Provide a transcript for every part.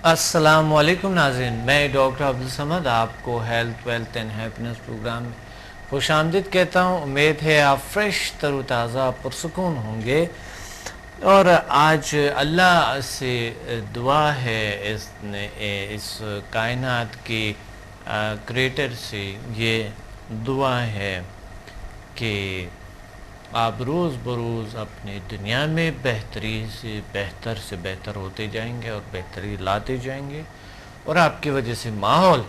السلام علیکم ناظرین، میں ڈاکٹر عبدالصمد آپ کو health wealth and happiness programme میں خوش آمدید کہتا ہوں۔ امید ہے آپ فریش تر و تازہ پرسکون ہوں گے، اور آج اللہ سے دعا ہے اس کائنات کے کریٹر سے یہ دعا ہے کہ آپ روز بروز اپنی دنیا میں بہتری سے بہتر ہوتے جائیں گے اور بہتری لاتے جائیں گے، اور آپ کی وجہ سے ماحول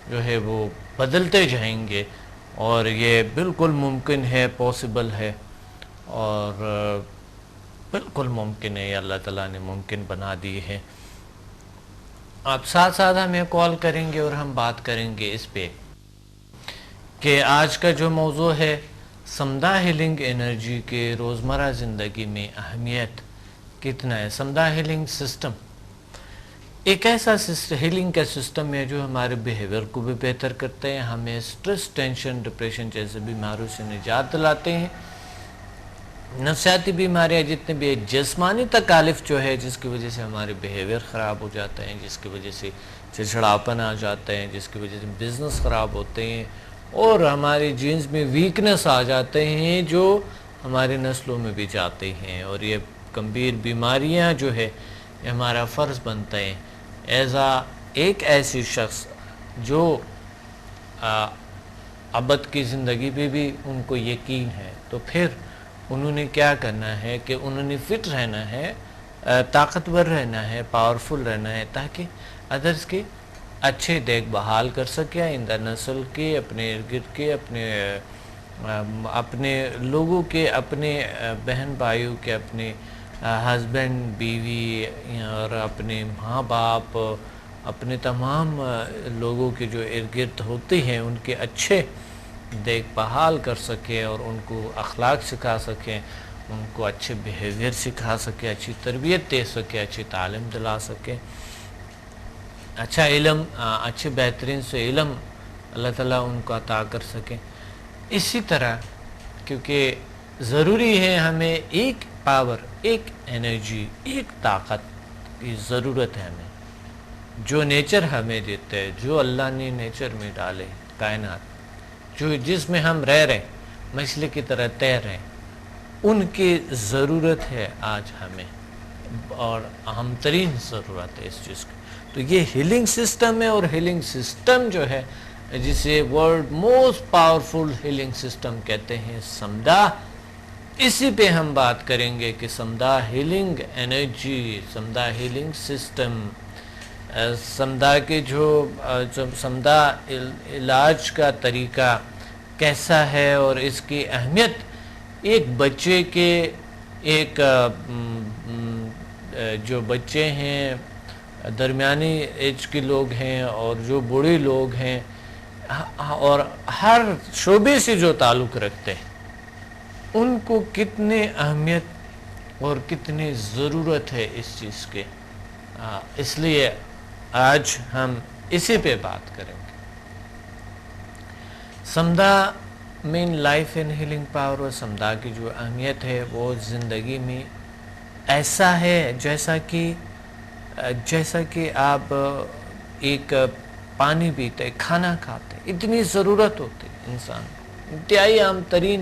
جو ہے وہ بدلتے جائیں گے، اور یہ بالکل ممکن ہے، پاسبل ہے، اور بالکل ممکن ہے، اللہ تعالیٰ نے ممکن بنا دی ہے۔ آپ ساتھ ساتھ ہمیں کال کریں گے اور ہم بات کریں گے اس پہ کہ آج کا جو موضوع ہے سمدھا ہیلنگ انرجی کے روزمرہ زندگی میں اہمیت کتنا ہے۔ سمدھا ہیلنگ سسٹم ایک ایسا ہیلنگ کا سسٹم ہے جو ہمارے بیہیویئر کو بھی بہتر کرتے ہیں، ہمیں سٹریس، ٹینشن، ڈپریشن جیسے بیماریوں سے نجات دلاتے ہیں، نفسیاتی بیماریاں جتنے بھی جسمانی تکالیف جو ہے جس کی وجہ سے ہمارے بیہیویئر خراب ہو جاتے ہیں، جس کی وجہ سے چڑچڑاپن آ جاتے ہیں، جس کی وجہ سے بزنس خراب ہوتے ہیں، اور ہمارے جینز میں ویکنس آ جاتے ہیں جو ہمارے نسلوں میں بھی جاتے ہیں، اور یہ گمبھیر بیماریاں جو ہے یہ ہمارا فرض بنتا ہے ایک ایسی شخص جو ابد کی زندگی پہ بھی ان کو یقین ہے، تو پھر انہوں نے کیا کرنا ہے کہ انہوں نے فٹ رہنا ہے، طاقتور رہنا ہے، پاورفل رہنا ہے، تاکہ ادرس کی اچھے دیکھ بھال کر سکے، آئندہ نسل کے، اپنے ارد گرد کے، اپنے لوگوں کے، اپنے بہن بھائیوں کے، اپنے ہسبینڈ بیوی اور اپنے ماں باپ، اپنے تمام لوگوں کے جو ارد گرد ہوتے ہیں ان کے اچھے دیکھ بھال کر سکے، اور ان کو اخلاق سکھا سکیں، ان کو اچھے بیہیویئر سکھا سکے، اچھی تربیت دے سکے، اچھی تعلیم دلا سکے، اچھا علم، اچھے بہترین سے علم اللہ تعالیٰ ان کو عطا کر سکیں۔ اسی طرح کیونکہ ضروری ہے ہمیں ایک پاور، ایک انرجی، ایک طاقت کی ضرورت ہے ہمیں، جو نیچر ہمیں دیتا ہے، جو اللہ نے نیچر میں ڈالے، کائنات جس میں ہم رہ رہے ہیں، مچھلی کی طرح تیر رہے ہیں، ان کی ضرورت ہے آج ہمیں، اور اہم ترین ضرورت ہے اس چیز کی۔ تو یہ ہیلنگ سسٹم ہے، اور ہیلنگ سسٹم جو ہے جسے world most powerful healing system کہتے ہیں، سمدھا، اسی پہ ہم بات کریں گے کہ سمدھا ہیلنگ انرجی، سمدھا ہیلنگ سسٹم، سمدھا کے سمدھا علاج کا طریقہ کیسا ہے، اور اس کی اہمیت ایک بچے کے، جو بچے ہیں، درمیانی ایج کے لوگ ہیں، اور جو بوڑھے لوگ ہیں، اور ہر شعبے سے جو تعلق رکھتے ہیں، ان کو کتنے اہمیت اور کتنی ضرورت ہے اس چیز کے، اس لیے آج ہم اسی پہ بات کریں گے۔ سمدھا مین لائف ان ہیلنگ پاور، اور سمدھا کی جو اہمیت ہے وہ زندگی میں ایسا ہے جیسا کہ آپ ایک پانی پیتے، کھانا کھاتے، اتنی ضرورت ہوتی ہے انسان کو، انتہائی عام ترین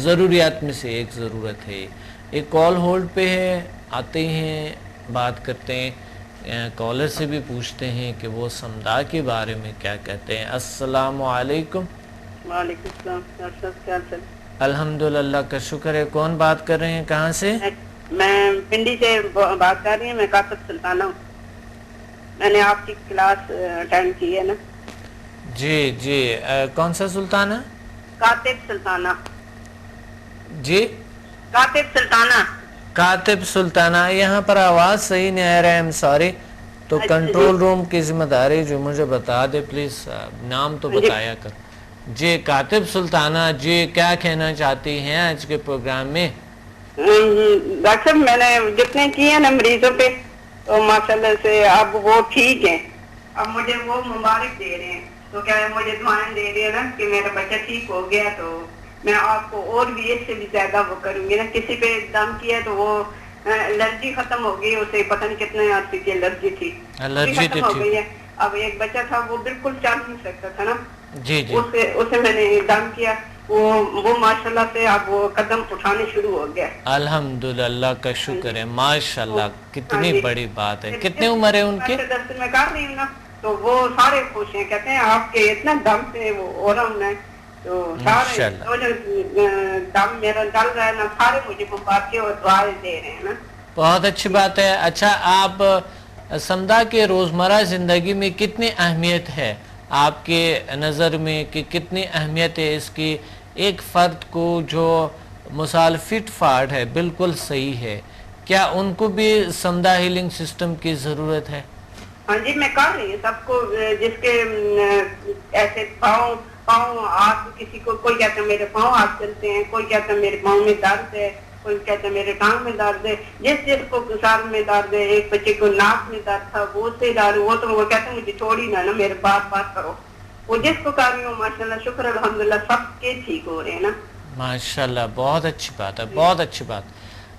ضروریات میں سے ایک ضرورت ہے۔ ایک کال ہولڈ پہ ہے، آتے ہیں، بات کرتے ہیں، کالر سے بھی پوچھتے ہیں کہ وہ سمدھا کے بارے میں کیا کہتے ہیں۔ السلام علیکم۔ وعلیکم السلام، ڈاکٹر صاحب کیا حال ہے؟ الحمدللہ کا شکر ہے۔ کون بات کر رہے ہیں، کہاں سے؟ میں پنڈی سے بات کر رہی ہوں، میں کاتب سلطانہ ہوں، میں نے آپ کی کلاس اٹینڈ کی ہے نا۔ جی، کون سا سلطانہ؟ کاتب سلطانہ۔ جی، کاتب سلطانہ۔ یہاں پر آواز صحیح نہیں آ رہا ہے، سوری، تو کنٹرول روم کی ذمہ داری جو مجھے بتا دے پلیز، نام تو بتایا کر۔ جی کاتب سلطانہ، جی کیا کہنا چاہتی ہیں آج کے پروگرام میں؟ ڈاکٹر صاحب میں نے جتنے کیے ہیں نا مریضوں پہ، تو ماشاءاللہ سے اب وہ ٹھیک ہیں، اب مجھے وہ مبارک دے رہے ہیں، تو کیا مجھے دعائیں دے رہے ہیں نا کہ میرا بچہ ٹھیک ہو گیا، تو میں آپ کو اور بھی اس سے بھی زیادہ وہ کروں گی نا. کسی پہ دم کیا تو وہ الرجی ختم ہو گئی, اسے پتہ نہیں کتنے عرصے کی الرجی تھی, ختم ہو گئی ہے. اب ایک بچہ تھا وہ بالکل چل نہیں سکتا تھا نا, جی جی, اسے میں نے دم کیا, وہ ماشاءاللہ سے اب وہ قدم اٹھانے شروع ہو گیا. الحمدللہ, اللہ کا شکر ہے, ماشاءاللہ, کتنی بڑی بات ہے. کتنے عمر ہے ان کی؟ میں کر رہی ہوں نا, تو وہ سارے خوش ہیں, کہتے ہیں آپ کے اتنا دم سے وہ ہو رہا ہوں میں, تو سارے دم میرا ڈل رہا ہے نا, سارے مجھے مبارکیں اور دعائیں دے رہے ہیں نا. بہت اچھی بات ہے. اچھا, آپ سمدہ کے روزمرہ زندگی میں کتنی اہمیت ہے آپ کے نظر میں, کہ کتنی اہمیت ہے اس کی ایک فرد کو جو مثال فٹ فاٹ ہے, بالکل صحیح ہے, کیا ان کو بھی سمدہ ہیلنگ سسٹم کی ضرورت ہے؟ ہاں جی, میں کر رہی ہوں سب کو, جس کے ایسے پاؤں ہاتھ, کسی کو کوئی کہتا ہے میرے پاؤں ہاتھ چلتے ہیں, کوئی کہتا ہے میرے پاؤں میں درد ہے, کوئی کہتا ہے میرے ٹانگ میں درد ہے, جس کو سر میں درد ہے, ایک بچے کو ناک میں درد تھا وہ سے درد, وہ تو وہ کہتے ہیں مجھے چھوڑی نہ میرے بات کرو. وہ جس کو کر رہی ہوں ماشاءاللہ شکر الحمدللہ سب کے ٹھیک ہو رہے ہیں نا. ماشاءاللہ, بہت اچھی بات ہے, بہت اچھی بات.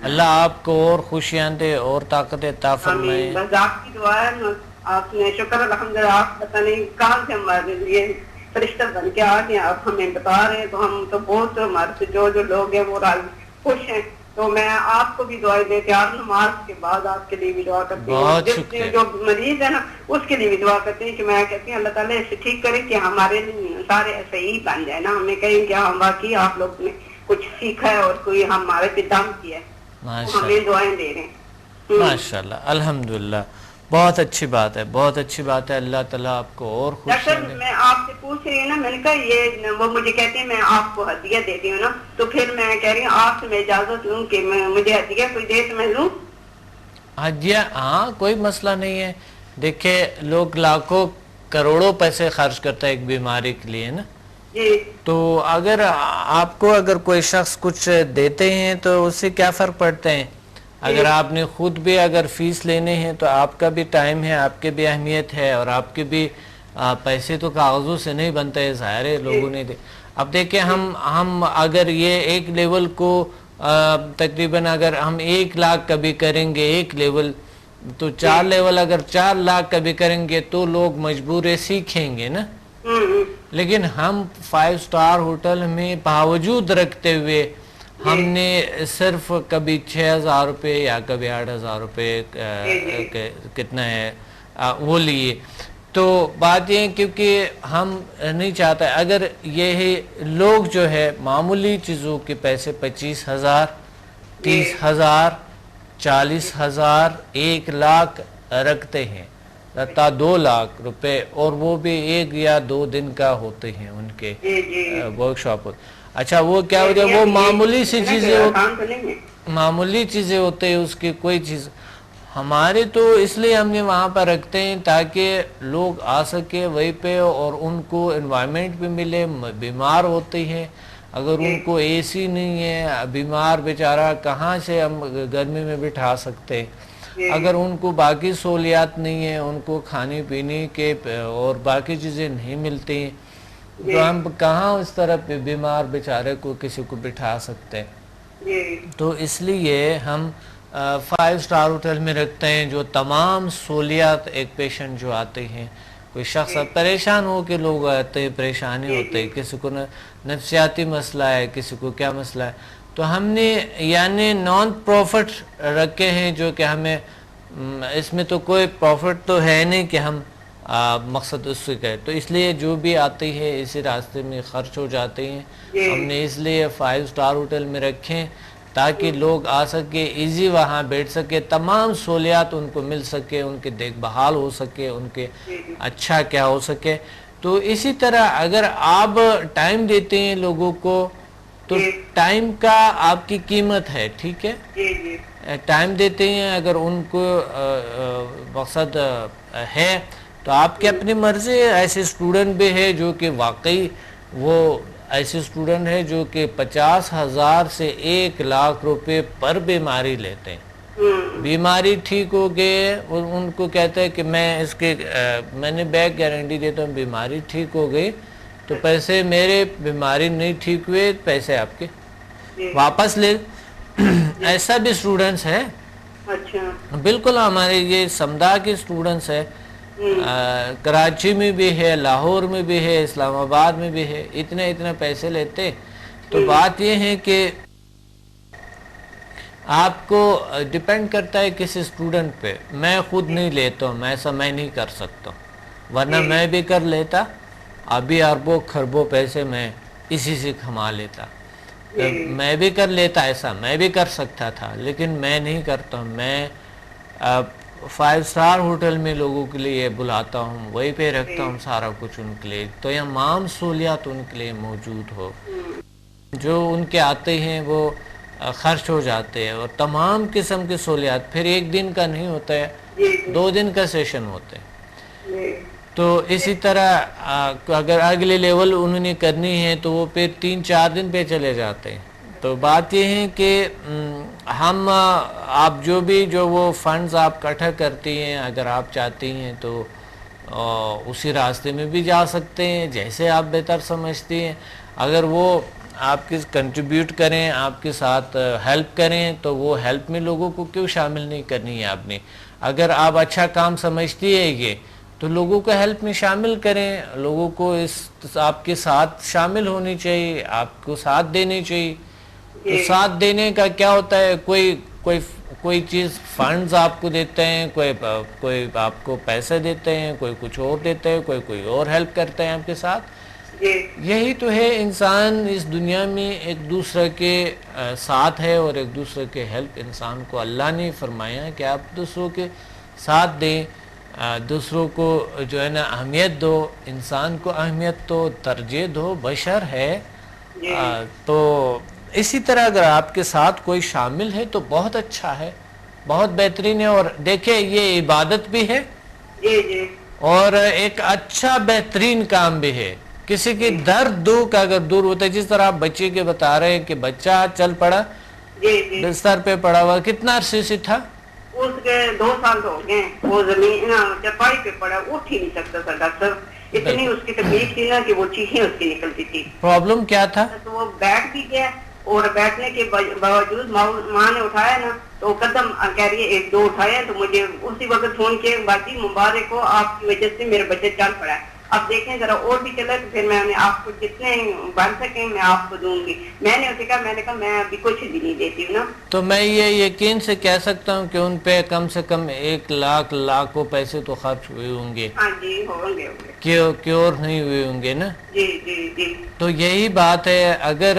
اللہ آپ کو اور خوشیاں دے اور طاقت عطا فرمائے. بس آپ کی دعا ہے نا, آپ نے شکر الحمدللہ, آپ پتہ نہیں کہاں سے ہمارے لیے فرشتہ بن کے آ گئے, آپ ہمیں بتا رہے ہیں, تو ہم تو بہت ہمارے سے جو لوگ ہیں وہ خوش ہیں. تو میں آپ کو بھی دعائیں دیتے ہیں, نماز کے بعد آپ کے لیے بھی دعا کرتی ہوں, جو مریض ہے نا اس کے لیے بھی دعا کرتے ہیں, کہ میں کہتی ہوں اللہ تعالیٰ اسے ٹھیک کرے کہ ہمارے سارے ایسے ہی بن جائے نا, ہمیں کہیں کہ ہم واقعی آپ لوگ نے کچھ سیکھا ہے اور کوئی ہمارے پہ دم کیا ہے, ہمیں دعائیں دے رہے ہیں. ماشاءاللہ, الحمدللہ, بہت اچھی بات ہے, بہت اچھی بات ہے. اللہ تعالیٰ آپ کو اور خوش دے. میں آپ سے پوچھ رہی ہوں نا, میں نے کہا یہ وہ مجھے کہتے ہیں میں آپ کو ہدیہ دیتی ہوں نا, تو پھر میں کہہ رہی ہوں آپ سے میں اجازت لوں کہ مجھے ہدیہ کوئی دے تو میں لوں ہدیہ؟ ہاں, کوئی مسئلہ نہیں ہے. دیکھیں, لوگ لاکھوں کروڑوں پیسے خرچ کرتا ہے ایک بیماری کے لیے نا, تو اگر آپ کو اگر کوئی شخص کچھ دیتے ہیں تو اس سے کیا فرق پڑتا ہے. اگر آپ نے خود بھی اگر فیس لینے ہیں تو آپ کا بھی ٹائم ہے, آپ کے بھی اہمیت ہے, اور آپ کے بھی پیسے تو کاغذوں سے نہیں بنتے ہیں, ظاہر ہے لوگوں نے اب دیکھیں ہم اگر یہ ایک لیول کو تقریباً اگر ہم 1 لاکھ کبھی کریں گے ایک لیول, تو 4 لیول اگر 4 لاکھ کبھی کریں گے تو لوگ مجبور سیکھیں گے نا. لیکن ہم 5 سٹار ہوٹل میں باوجود رکھتے ہوئے ہم نے صرف کبھی 6,000 روپے یا کبھی 8,000 روپے کتنا ہے وہ لیے. تو بات یہ ہے کیونکہ ہم نہیں چاہتے, اگر یہ لوگ جو ہے معمولی چیزوں کے پیسے 25,000 30,000 40,000 1 لاکھ رکھتے ہیں, تا 2 لاکھ روپے, اور وہ بھی 1 یا 2 دن کا ہوتے ہیں ان کے ورکشاپ. اچھا, وہ کیا ہوتا ہے, وہ معمولی سی چیزیں ہوتے ہیں, اس کی کوئی چیز ہمارے تو اس لیے ہم نے وہاں پر رکھتے ہیں تاکہ لوگ آ سکے وہیں پہ, اور ان کو انوائرمنٹ بھی ملے. بیمار ہوتے ہیں, اگر ان کو اے سی نہیں ہے, بیمار بیچارہ کہاں سے ہم گرمی میں بٹھا سکتے, اگر ان کو باقی سہولیات نہیں ہیں, ان کو کھانے پینے کے اور باقی چیزیں نہیں ملتی, تو ہم کہاں اس طرح پہ بیمار بیچارے کو کسی کو بٹھا سکتے. تو اس لیے ہم 5 سٹار ہوٹل میں رکھتے ہیں, جو تمام سہولیات ایک پیشنٹ جو آتے ہیں, کوئی شخص پریشان ہو کے لوگ آتے ہیں, پریشانی ہوتے ہیں, کسی کو نفسیاتی مسئلہ ہے, کسی کو کیا مسئلہ ہے, تو ہم نے یعنی نان پروفٹ رکھے ہیں, جو کہ ہمیں اس میں تو کوئی پروفٹ تو ہے نہیں کہ ہم مقصد اس سے کہے, تو اس لیے جو بھی آتی ہے اسی راستے میں خرچ ہو جاتے ہیں. ہم نے اس لیے 5 سٹار ہوٹل میں رکھیں تاکہ لوگ آ سکے, ایزی وہاں بیٹھ سکے, تمام سہولیات ان کو مل سکے, ان کے دیکھ بھال ہو سکے, ان کے اچھا کیا ہو سکے. تو اسی طرح اگر آپ ٹائم دیتے ہیں لوگوں کو, تو ٹائم کا آپ کی قیمت ہے, ٹھیک ہے, ٹائم دیتے ہیں, اگر ان کو مقصد ہے تو آپ کی اپنی مرضی. ایسے اسٹوڈنٹ بھی ہے جو کہ واقعی وہ ایسے اسٹوڈنٹ ہے جو کہ 50,000 سے 1 لاکھ روپے پر بیماری لیتے ہیں, بیماری ٹھیک ہو گئے, ان کو کہتے ہیں کہ میں نے بیک گارنٹی دیتا ہوں, بیماری ٹھیک ہو گئی تو پیسے میرے بیماری نہیں ٹھیک ہوئے پیسے آپ کے واپس لے. ایسا بھی اسٹوڈنٹس ہے. اچھا بالکل ہمارے یہ سمدہ کے اسٹوڈنٹس ہے, کراچی میں بھی ہے, لاہور میں بھی ہے, اسلام آباد میں بھی ہے, اتنے پیسے لیتے. تو بات یہ ہے کہ آپ کو ڈیپینڈ کرتا ہے کسی اسٹوڈنٹ پہ. میں خود نہیں لیتا ہوں, ایسا میں نہیں کر سکتا, ورنہ میں بھی کر لیتا. ابھی اربوں خربوں پیسے میں اسی سے کما لیتا. میں بھی کر لیتا, ایسا میں بھی کر سکتا تھا, لیکن میں نہیں کرتا ہوں. میں 5 اسٹار ہوٹل میں لوگوں کے لیے بلاتا ہوں, وہیں پہ رکھتا ہوں سارا کچھ ان کے لیے, تو یہ تمام سہولیات ان کے لیے موجود ہو. جو ان کے آتے ہیں وہ خرچ ہو جاتے ہیں, اور تمام قسم کی سہولیات. پھر ایک دن کا نہیں ہوتا ہے, 2 دن کا سیشن ہوتا ہے. تو اسی طرح اگر اگلے لیول انہوں نے کرنی ہے تو وہ پھر 3-4 دن پہ چلے جاتے ہیں. تو بات یہ ہے کہ ہم آپ جو وہ فنڈز آپ اکٹھا کرتی ہیں, اگر آپ چاہتی ہیں تو اسی راستے میں بھی جا سکتے ہیں جیسے آپ بہتر سمجھتی ہیں. اگر وہ آپ کی کنٹریبیوٹ کریں, آپ کے ساتھ ہیلپ کریں, تو وہ ہیلپ میں لوگوں کو کیوں شامل نہیں کرنی ہے آپ نے. اگر آپ اچھا کام سمجھتی ہے یہ, تو لوگوں کو ہیلپ میں شامل کریں, لوگوں کو اس آپ کے ساتھ شامل ہونی چاہیے, آپ کو ساتھ دینے چاہیے. تو ساتھ دینے کا کیا ہوتا ہے, کوئی چیز فنڈز آپ کو دیتے ہیں, کوئی آپ کو پیسے دیتے ہیں, کوئی کچھ اور دیتے ہیں, کوئی اور ہیلپ کرتے ہیں آپ کے ساتھ. یہی تو ہے انسان اس دنیا میں ایک دوسرے کے ساتھ ہے, اور ایک دوسرے کے ہیلپ انسان کو اللہ نے فرمایا کہ آپ دوسروں کے ساتھ دیں, دوسروں کو جو ہے نا اہمیت دو, انسان کو اہمیت دو, ترجیح دو, بشر ہے. تو اسی طرح اگر آپ کے ساتھ کوئی شامل ہے تو بہت اچھا ہے, بہت بہترین ہے. اور دیکھیں یہ عبادت بھی ہے اور ایک اچھا بہترین کام بھی ہے. کسی کی درد دکھ اگر دور ہوتا ہے, جس طرح آپ بچے کے بتا رہے ہیں کہ بچہ چل پڑا, بستر پہ پڑا ہوا, کتنا عرصے سے تھا؟ اس کے 2 سال ہو گئے. وہ زمین چپائی پہ پڑا, اٹھ ہی نہیں سکتا تھا ڈاکٹر. اتنی اس کی تکلیف تھی نا کہ وہ چیخیں اس کی نکلتی تھی. پرابلم کیا تھا؟ تو وہ بیٹھ بھی گیا, اور بیٹھنے کے باوجود ماں نے اٹھایا نا, تو قدم کہہ رہی ہے 1-2 اٹھایا, تو مجھے اسی وقت فون کیا, باجی مبارک ہو, آپ کی وجہ سے میرے بچے چل پڑا ہے. اب دیکھیں ذرا اور بھی چلا, تو پھر میں نے آپ کو جتنے بن سکیں میں آپ کو دوں گی. میں نے اسے کہا میں ابھی کچھ بھی نہیں دیتی ہوں نا. تو میں یہ یقین سے کہہ سکتا ہوں کہ ان پہ کم سے کم 1 لاکھ پیسے تو خرچ ہوئے ہوں گے. ہاں جی, ہوں گے. کیور نہیں ہوئے ہوں گے نا. جی. تو یہی بات ہے, اگر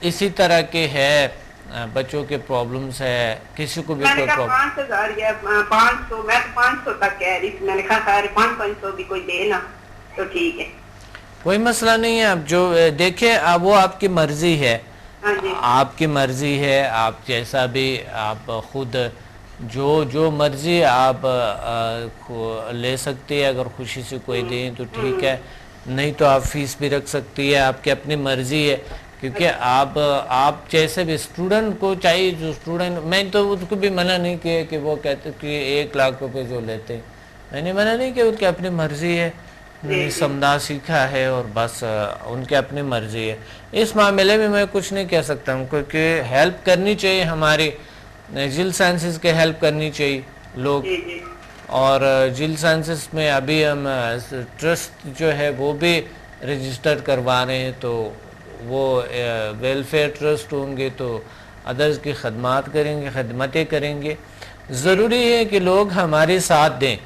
اسی طرح کے ہے بچوں کے پرابلمز ہے, کسی کو بھی کوئی پرابلم, 5000 یا 500, میں تو 500 تک کہہ رہی تھی. میں نے کہا خیر 500 بھی کوئی دے نا تو ٹھیک ہے, کوئی مسئلہ نہیں ہے. اب جو دیکھیں وہ آپ کی مرضی ہے, آپ کی مرضی ہے, آپ جیسا بھی آپ خود جو مرضی آپ لے سکتے ہیں. اگر خوشی سے کوئی دیں تو ٹھیک ہے, نہیں تو آپ فیس بھی رکھ سکتی ہے, آپ کی اپنی مرضی ہے. کیونکہ آپ جیسے بھی اسٹوڈنٹ کو چاہیے, جو اسٹوڈنٹ, میں تو اس کو بھی منع نہیں کیا کہ وہ کہتے کہ 1 لاکھ روپے جو لیتے ہیں, میں نے منع نہیں کیا. ان کی اپنی مرضی ہے, سمدہ سیکھا ہے اور بس ان کی اپنی مرضی ہے. اس معاملے میں میں کچھ نہیں کہہ سکتا ہوں, کیونکہ ہیلپ کرنی چاہیے, ہماری جل سائنسز کے ہیلپ کرنی چاہیے لوگ. اور جل سائنسز میں ابھی ہم ٹرسٹ جو ہے وہ بھی رجسٹر کروا رہے ہیں, تو وہ ویلفیئر ٹرسٹ ہوں گے تو ادرس کی خدمات کریں گے, خدمتیں کریں گے. ضروری ہے کہ لوگ ہمارے ساتھ دیں.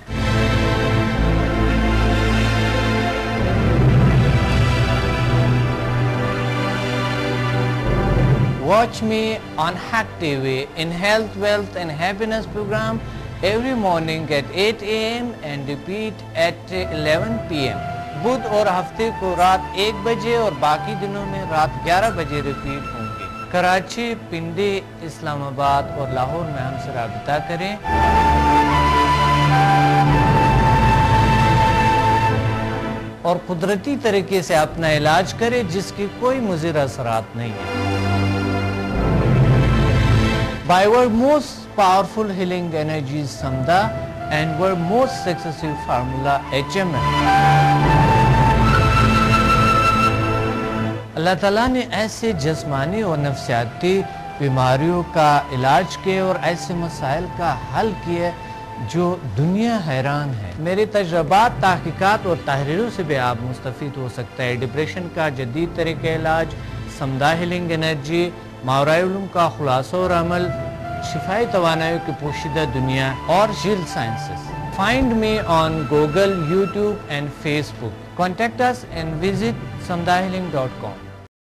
Watch me on Hack TV in Health, Wealth and Happiness program every morning at 8 a.m. and repeat at 11 p.m. بدھ اور ہفتے کو رات 1 بجے اور باقی دنوں میں رات 11 بجے ریپیٹ ہوں گے. کراچی, پنڈی, اسلام آباد اور لاہور میں ہم سے رابطہ کریں. اور قدرتی طریقے سے اپنا علاج کریں جس کی کوئی مضر اثرات نہیں ہے. By our most powerful healing energies Samda and our most successful formula HMM. اللہ تعالیٰ نے ایسے جسمانی اور نفسیاتی بیماریوں کا علاج کیا اور ایسے مسائل کا حل کیا جو دنیا حیران ہے. میرے تجربات، تحقیقات اور تحریروں سے بھی آپ مستفید ہو سکتے ہیں. ڈپریشن کا جدید طریقہ علاج، سمدہ ہیلنگ انرجی، ماورائے علوم کا خلاصہ اور عمل، شفائی توانائیوں کی پوشیدہ دنیا اور جیل sciences. Find me on Google, YouTube and Facebook. Contact us and visit samdahealing.com.